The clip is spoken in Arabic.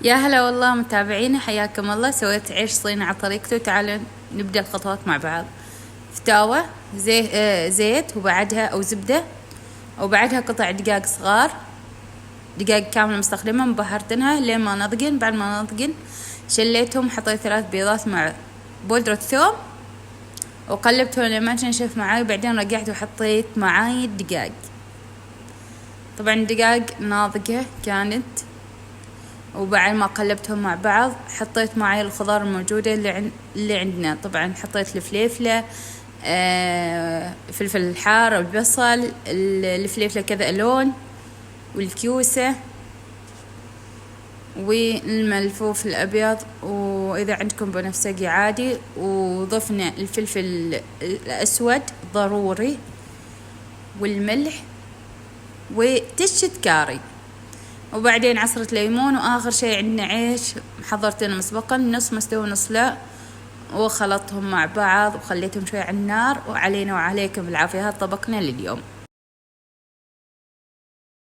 يا هلا والله متابعينا، حياكم الله. سويت عيش صيني على طريقته. تعالوا نبدأ الخطوات مع بعض. فتاوة زيت وبعدها أو زبدة، وبعدها قطع دقاق صغار، دقاق كاملة مستخدمة مبهرتنها لين ما نضجن. بعد ما نضجن شليتهم، حطيت 3 بيضات مع بودرة ثوم وقلبتهم لما تنشف معاي. بعدين رجعت وحطيت معاي الدقاق. طبعا الدقاق ناضجة كانت، وبعد ما قلبتهم مع بعض حطيت معي الخضار الموجودة اللي عندنا. طبعا حطيت الفليفلة، فلفل الحار والبصل، الفليفلة كذا ألون، والكيوسة والملفوف الأبيض، وإذا عندكم بنفسجي عادي. وضفنا الفلفل الأسود ضروري، والملح، وتشة كاري، وبعدين عصرة ليمون. وآخر شيء عندنا عيش حضرتنا مسبقا، نص مستوي نص لا، وخلطهم مع بعض وخليتهم شوي على النار. وعلينا وعليكم بالعافية. هذا طبقنا لليوم.